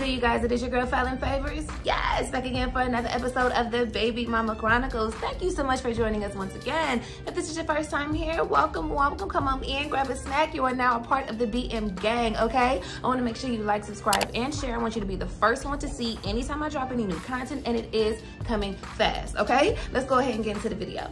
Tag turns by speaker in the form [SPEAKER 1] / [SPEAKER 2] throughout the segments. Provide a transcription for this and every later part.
[SPEAKER 1] do, you guys? It is your girl, Fallon Favors. Yes, back again for another episode of the Baby Mama Chronicles. Thank you so much for joining us once again. If this is your first time here, welcome. Come on in, grab a snack. You are now a part of the BM gang, okay? I want to make sure you like, subscribe, and share. I want you to be the first one to see anytime I drop any new content, and it is coming fast, okay? Let's go ahead and get into the video.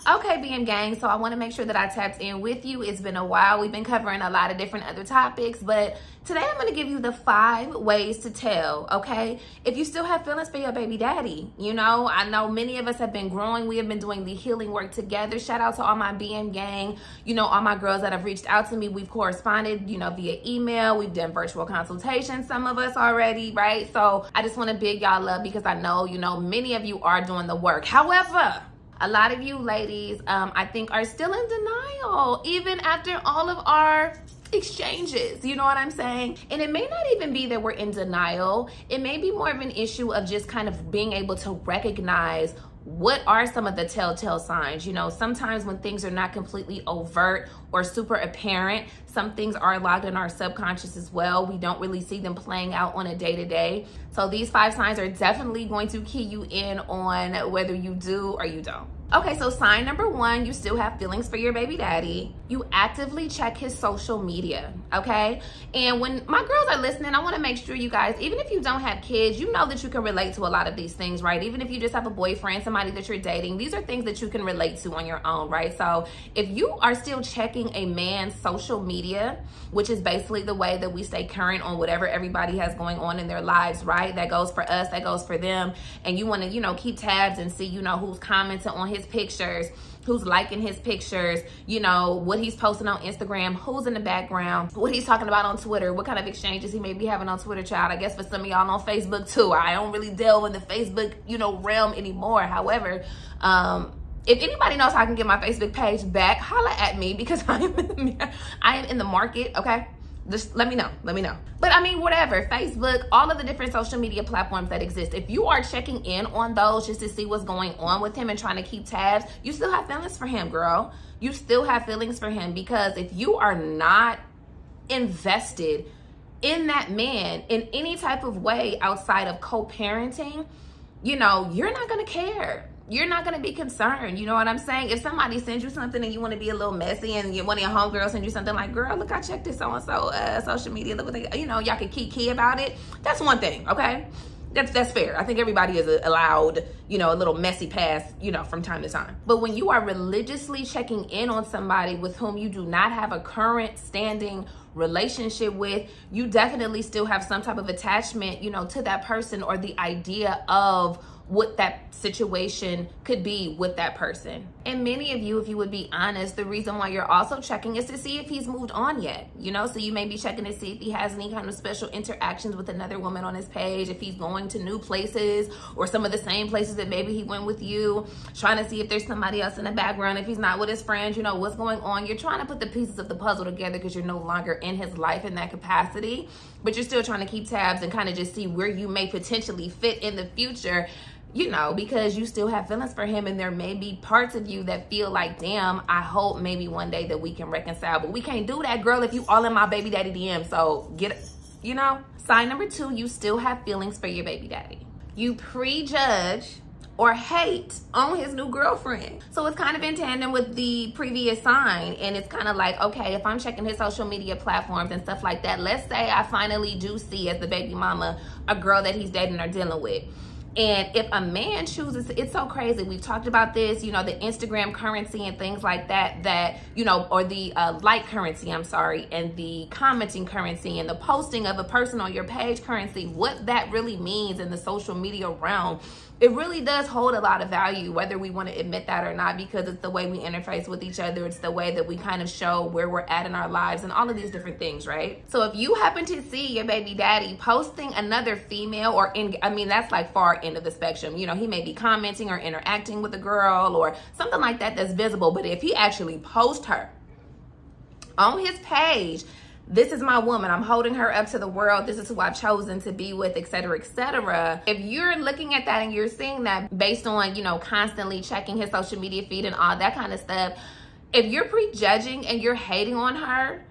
[SPEAKER 1] Okay, BM gang, so I want to make sure that I tapped in with you. It's been a while. We've been covering a lot of different other topics, but today I'm going to give you the 5 ways to tell, okay, if you still have feelings for your baby daddy. You know, I know many of us have been growing. We have been doing the healing work together. Shout out to all my BM gang, you know, all my girls that have reached out to me. We've corresponded, you know, via email. We've done virtual consultations, some of us already, right? So I just want to big y'all up because I know, you know, many of you are doing the work. However, a lot of you ladies, I think, are still in denial, even after all of our exchanges. You know what I'm saying? And it may not even be that we're in denial. It may be more of an issue of just kind of being able to recognize what are some of the telltale signs. You know, sometimes when things are not completely overt or super apparent, some things are logged in our subconscious as well. We don't really see them playing out on a day-to-day. So these 5 signs are definitely going to key you in on whether you do or you don't. Okay, so sign number 1, you still have feelings for your baby daddy. You actively check his social media, okay? And when my girls are listening, I wanna make sure you guys, even if you don't have kids, you know that you can relate to a lot of these things, right? Even if you just have a boyfriend, somebody that you're dating, these are things that you can relate to on your own, right? So if you are still checking a man's social media, which is basically the way that we stay current on whatever everybody has going on in their lives, right? That goes for us, that goes for them. And you wanna, you know, keep tabs and see, you know, who's commenting on his pictures, who's liking his pictures, you know, what he's posting on Instagram, who's in the background, what he's talking about on Twitter, what kind of exchanges he may be having on Twitter, child. I guess for some of y'all on Facebook too. I don't really delve in the Facebook, you know, realm anymore. However, if anybody knows how I can get my Facebook page back, holla at me because I am in the market, okay? Just let me know. But I mean, whatever, Facebook, all of the different social media platforms that exist, if you are checking in on those just to see what's going on with him and trying to keep tabs, you still have feelings for him, girl. You still have feelings for him, because if you are not invested in that man in any type of way outside of co-parenting, you know, you're not going to care. You're not going to be concerned. You know what I'm saying? If somebody sends you something and you want to be a little messy and one of your homegirls sends you something like, girl, look, I checked this so-and-so social media. Look what they, you know, y'all can key about it. That's one thing, okay? That's fair. I think everybody is allowed, you know, a little messy past, you know, from time to time. But when you are religiously checking in on somebody with whom you do not have a current standing relationship with, you definitely still have some type of attachment, you know, to that person or the idea of what that situation could be with that person. And many of you, if you would be honest, the reason why you're also checking is to see if he's moved on yet, you know? So you may be checking to see if he has any kind of special interactions with another woman on his page, if he's going to new places or some of the same places that maybe he went with you, trying to see if there's somebody else in the background, if he's not with his friends, you know, what's going on. You're trying to put the pieces of the puzzle together because you're no longer in his life in that capacity, but you're still trying to keep tabs and kind of just see where you may potentially fit in the future, you know, because you still have feelings for him, and there may be parts of you that feel like, damn, I hope maybe one day that we can reconcile. But we can't do that, girl, if you all in my baby daddy DM. So get it, you know? Sign number 2, you still have feelings for your baby daddy. You prejudge or hate on his new girlfriend. So it's kind of in tandem with the previous sign. And it's kind of like, okay, if I'm checking his social media platforms and stuff like that, let's say I finally do see, as the baby mama, a girl that he's dating or dealing with. And if a man chooses, it's so crazy. We've talked about this, you know, the Instagram currency and things like that, you know, or the like currency, I'm sorry, and the commenting currency and the posting of a person on your page currency, what that really means in the social media realm. It really does hold a lot of value, whether we want to admit that or not, because it's the way we interface with each other. It's the way that we kind of show where we're at in our lives and all of these different things, right? So if you happen to see your baby daddy posting another female, or I mean, that's like far end of the spectrum. You know, he may be commenting or interacting with a girl or something like that that's visible. But if he actually posts her on his page, this is my woman, I'm holding her up to the world, this is who I've chosen to be with, etc., etc. If you're looking at that and you're seeing that based on, you know, constantly checking his social media feed and all that kind of stuff, if you're prejudging and you're hating on her,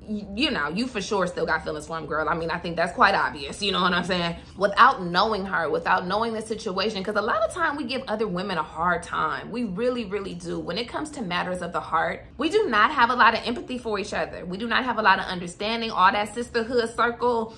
[SPEAKER 1] you know, you for sure still got feelings for him, girl. I mean, I think that's quite obvious, you know what I'm saying? Without knowing her, without knowing the situation, because a lot of time we give other women a hard time. We really, really do. When it comes to matters of the heart, we do not have a lot of empathy for each other. We do not have a lot of understanding. All that sisterhood circle,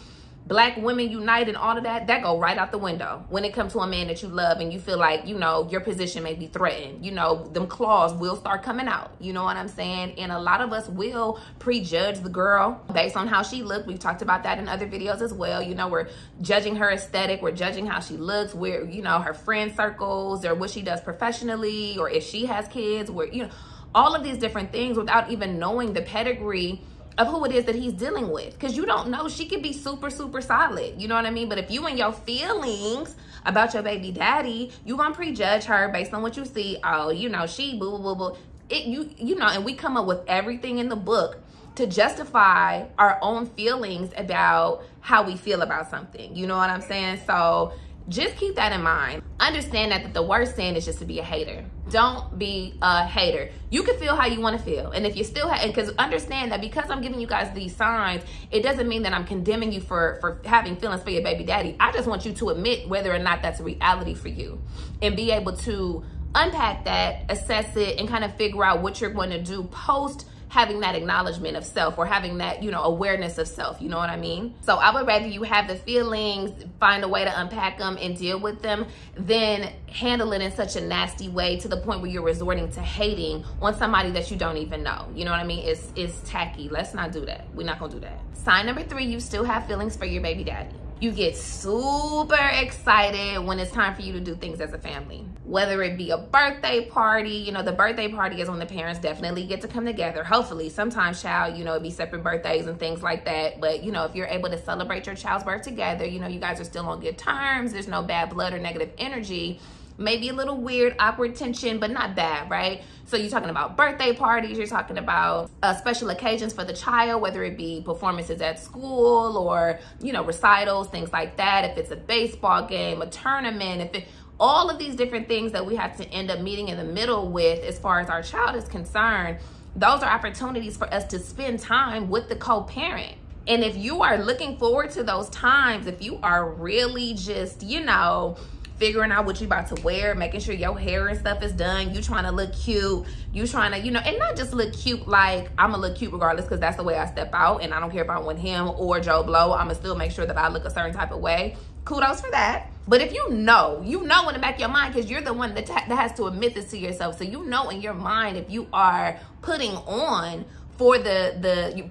[SPEAKER 1] Black women unite and all of that go right out the window when it comes to a man that you love and you feel like, you know, your position may be threatened. You know, them claws will start coming out. You know what I'm saying? And a lot of us will prejudge the girl based on how she looked. We've talked about that in other videos as well. You know, we're judging her aesthetic. We're judging how she looks. We're, you know, her friend circles or what she does professionally or if she has kids. We're, you know, all of these different things without even knowing the pedigree of who it is that he's dealing with, because you don't know. She could be super, super solid, you know what I mean? But if you and your feelings about your baby daddy, you gonna prejudge her based on what you see. Oh, you know, she boo boo boo. You know, and we come up with everything in the book to justify our own feelings about how we feel about something, you know what I'm saying? So just keep that in mind. Understand that the worst sin is just to be a hater. Don't be a hater. You can feel how you want to feel. And if you still have, because understand that because I'm giving you guys these signs, it doesn't mean that I'm condemning you for having feelings for your baby daddy. I just want you to admit whether or not that's a reality for you and be able to unpack that, assess it, and kind of figure out what you're going to do post having that acknowledgement of self or having that, you know, awareness of self, you know what I mean? So I would rather you have the feelings, find a way to unpack them and deal with them than handle it in such a nasty way to the point where you're resorting to hating on somebody that you don't even know. You know what I mean? It's tacky. Let's not do that. We're not gonna do that. Sign number 3, you still have feelings for your baby daddy. You get super excited when it's time for you to do things as a family. Whether it be a birthday party, you know, the birthday party is when the parents definitely get to come together. Hopefully, sometimes, child, you know, it'd be separate birthdays and things like that. But, you know, if you're able to celebrate your child's birth together, you know, you guys are still on good terms. There's no bad blood or negative energy. Maybe a little weird, awkward tension, but not bad, right? So you're talking about birthday parties, you're talking about special occasions for the child, whether it be performances at school or, you know, recitals, things like that. If it's a baseball game, a tournament, all of these different things that we have to end up meeting in the middle with as far as our child is concerned, those are opportunities for us to spend time with the co-parent. And if you are looking forward to those times, if you are really just, you know, figuring out what you about to wear, making sure your hair and stuff is done, you trying to look cute, you trying to, you know, and not just look cute like I'm gonna look cute regardless because that's the way I step out and I don't care if I'm with him or Joe Blow, I'm gonna still make sure that I look a certain type of way. Kudos for that. But if you know in the back of your mind, because you're the one that has to admit this to yourself, so you know in your mind if you are putting on for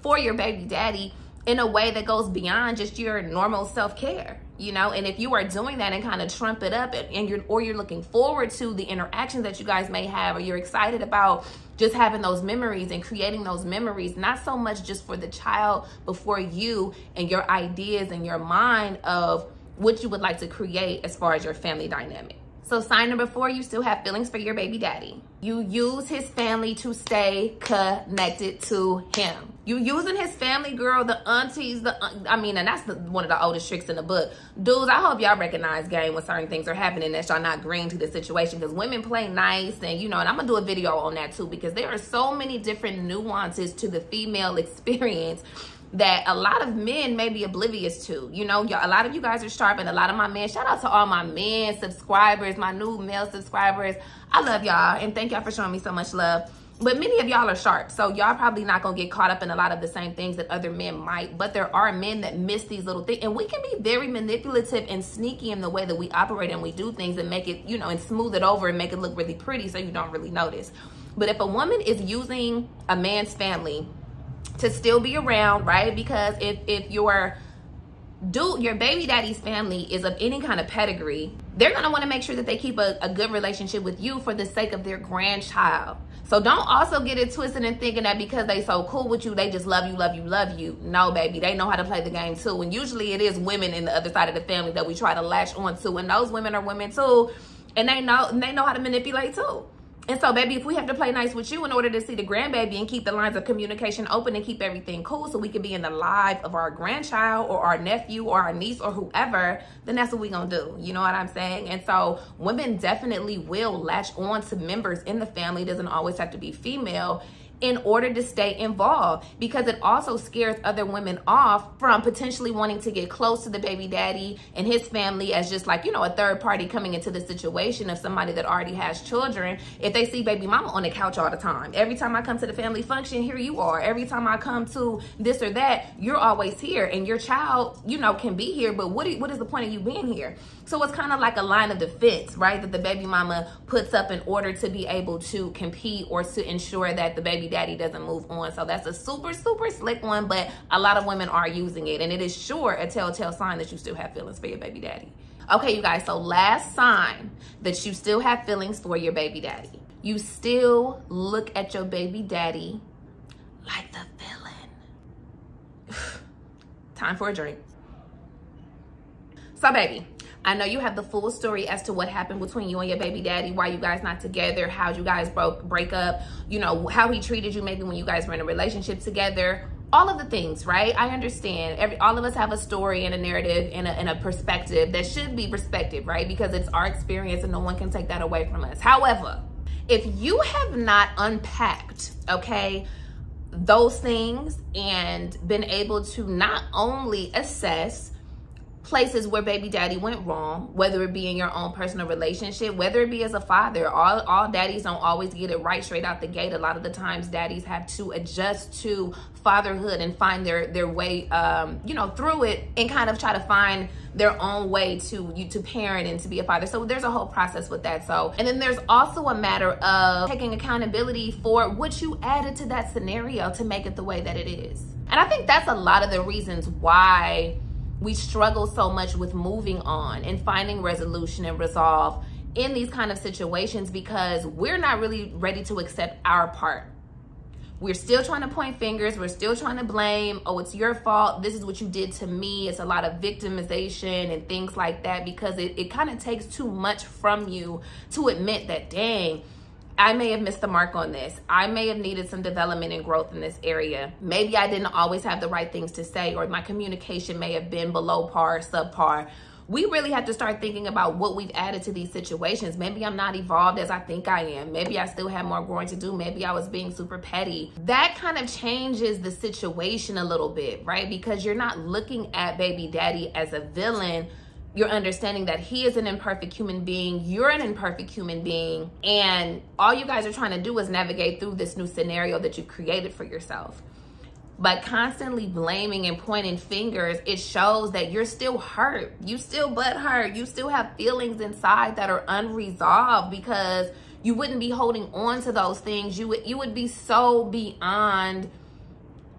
[SPEAKER 1] for your baby daddy in a way that goes beyond just your normal self-care, you know? And if you are doing that and kind of trump it up and you're looking forward to the interactions that you guys may have, or you're excited about just having those memories and creating those memories, not so much just for the child, but for you and your ideas and your mind of what you would like to create as far as your family dynamic. So sign number 4, you still have feelings for your baby daddy. You use his family to stay connected to him. You using his family, girl, the aunties, and that's one of the oldest tricks in the book. Dudes, I hope y'all recognize game when certain things are happening that y'all not agreeing to the situation, because women play nice and, you know, and I'm gonna do a video on that too, because there are so many different nuances to the female experience that a lot of men may be oblivious to. You know, a lot of you guys are sharp, and a lot of my men, shout out to all my men subscribers, my new male subscribers. I love y'all, and thank y'all for showing me so much love. But many of y'all are sharp, so y'all probably not gonna get caught up in a lot of the same things that other men might, but there are men that miss these little things, and we can be very manipulative and sneaky in the way that we operate and we do things and make it, you know, and smooth it over and make it look really pretty so you don't really notice. But if a woman is using a man's family to still be around, right? Because if your baby daddy's family is of any kind of pedigree, they're gonna wanna make sure that they keep a good relationship with you for the sake of their grandchild. So don't also get it twisted and thinking that because they so cool with you, they just love you, love you, love you. No, baby, they know how to play the game too. And usually it is women in the other side of the family that we try to latch on to, and those women are women too, and they know how to manipulate too. And so, baby, if we have to play nice with you in order to see the grandbaby and keep the lines of communication open and keep everything cool so we can be in the life of our grandchild or our nephew or our niece or whoever, then that's what we're going to do. You know what I'm saying? And so women definitely will latch on to members in the family. It doesn't always have to be female in order to stay involved, because it also scares other women off from potentially wanting to get close to the baby daddy and his family as just like, you know, a third party coming into the situation of somebody that already has children. If they see baby mama on the couch all the time, every time I come to the family function, here you are. Every time I come to this or that, you're always here, and your child, you know, can be here, but what is the point of you being here? So it's kind of like a line of defense, right, that the baby mama puts up in order to be able to compete or to ensure that the baby daddy doesn't move on. So that's a super, super slick one, but a lot of women are using it, and it is sure a telltale sign that you still have feelings for your baby daddy. Okay, you guys, so last sign that you still have feelings for your baby daddy. You still look at your baby daddy like the villain. Time for a drink. So baby, I know you have the full story as to what happened between you and your baby daddy, why you guys not together, how you guys break up, you know, how he treated you maybe when you guys were in a relationship together, all of the things, right? I understand. All of us have a story and a narrative and a perspective that should be respected, right? Because it's our experience and no one can take that away from us. However, if you have not unpacked, okay, those things and been able to not only assess places where baby daddy went wrong, whether it be in your own personal relationship, whether it be as a father, all daddies don't always get it right straight out the gate. A lot of the times daddies have to adjust to fatherhood and find their way, you know, through it, and kind of try to find their own way to parent and to be a father. So there's a whole process with that. So, and then there's also a matter of taking accountability for what you added to that scenario to make it the way that it is. And I think that's a lot of the reasons why we struggle so much with moving on and finding resolution and resolve in these kind of situations, because we're not really ready to accept our part. We're still trying to point fingers. We're still trying to blame. Oh, it's your fault. This is what you did to me. It's a lot of victimization and things like that, because it kind of takes too much from you to admit that, dang, I may have missed the mark on this. I may have needed some development and growth in this area. Maybe I didn't always have the right things to say, or my communication may have been below par, subpar. We really have to start thinking about what we've added to these situations. Maybe I'm not evolved as I think I am. Maybe I still have more growing to do. Maybe I was being super petty. That kind of changes the situation a little bit, right? Because you're not looking at baby daddy as a villain. You're understanding that he is an imperfect human being, you're an imperfect human being, and all you guys are trying to do is navigate through this new scenario that you've created for yourself. But constantly blaming and pointing fingers, it shows that you're still hurt. You still butthurt. You still have feelings inside that are unresolved, because you wouldn't be holding on to those things. You would be so beyond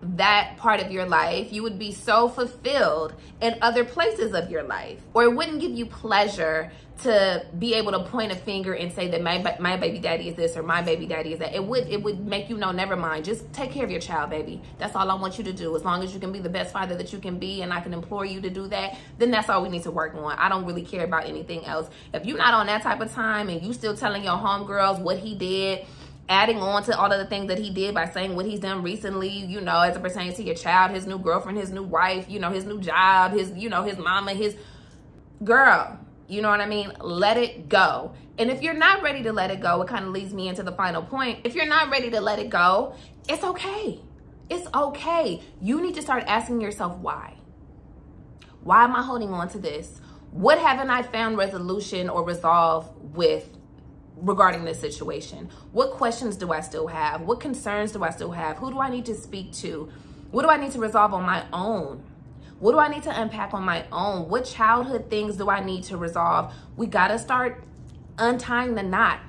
[SPEAKER 1] that part of your life. You would be so fulfilled in other places of your life, or it wouldn't give you pleasure to be able to point a finger and say that my baby daddy is this or my baby daddy is that. It would make you know, never mind, just take care of your child, baby. That's all I want you to do. As long as you can be the best father that you can be, and I can implore you to do that, then that's all we need to work on. I don't really care about anything else. If you're not on that type of time and you still telling your homegirls what he did, adding on to all of the things that he did by saying what he's done recently, you know, as it pertains to your child, his new girlfriend, his new wife, you know, his new job, his, you know, his mama, his girl, you know what I mean? Let it go. And if you're not ready to let it go, it kind of leads me into the final point. If you're not ready to let it go, it's okay. It's okay. You need to start asking yourself why. Why am I holding on to this? What haven't I found resolution or resolve with regarding this situation? What questions do I still have? What concerns do I still have? Who do I need to speak to? What do I need to resolve on my own? What do I need to unpack on my own? What childhood things do I need to resolve? We got to start untying the knot,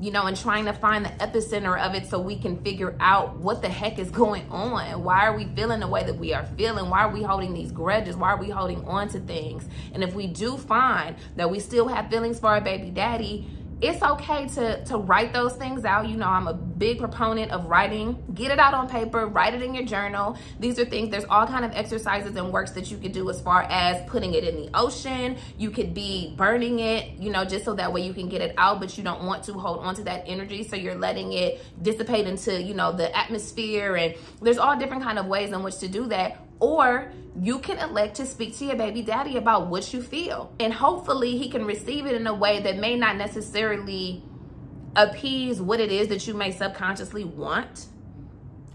[SPEAKER 1] you know, and trying to find the epicenter of it so we can figure out what the heck is going on. Why are we feeling the way that we are feeling? Why are we holding these grudges? Why are we holding on to things? And if we do find that we still have feelings for our baby daddy, it's okay to write those things out. You know, I'm a big proponent of writing. Get it out on paper, write it in your journal. These are things, there's all kind of exercises and works that you could do as far as putting it in the ocean. You could be burning it, you know, just so that way you can get it out, but you don't want to hold on to that energy. So you're letting it dissipate into, you know, the atmosphere, and there's all different kind of ways in which to do that. Or you can elect to speak to your baby daddy about what you feel. And hopefully he can receive it in a way that may not necessarily appease what it is that you may subconsciously want.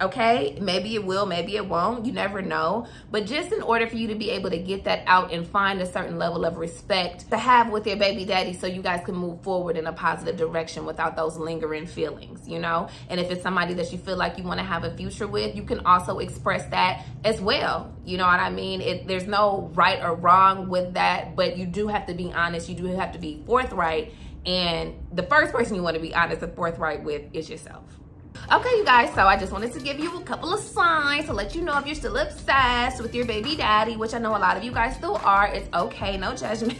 [SPEAKER 1] okay? Maybe it will, maybe it won't, you never know. But just in order for you to be able to get that out and find a certain level of respect to have with your baby daddy so you guys can move forward in a positive direction without those lingering feelings, you know? And if it's somebody that you feel like you want to have a future with, you can also express that as well. You know what I mean? There's no right or wrong with that, but you do have to be honest. You do have to be forthright. And the first person you want to be honest and forthright with is yourself. Okay, you guys, so I just wanted to give you a couple of signs to let you know if you're still obsessed with your baby daddy, which I know a lot of you guys still are. It's okay, no judgment.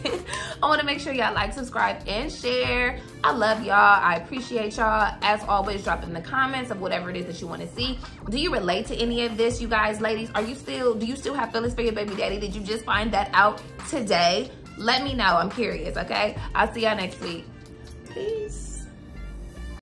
[SPEAKER 1] I want to make sure y'all like, subscribe, and share. I love y'all. I appreciate y'all. As always, drop in the comments of whatever it is that you want to see. Do you relate to any of this, you guys, ladies? Do you still have feelings for your baby daddy? Did you just find that out today? Let me know. I'm curious, okay? I'll see y'all next week. Peace.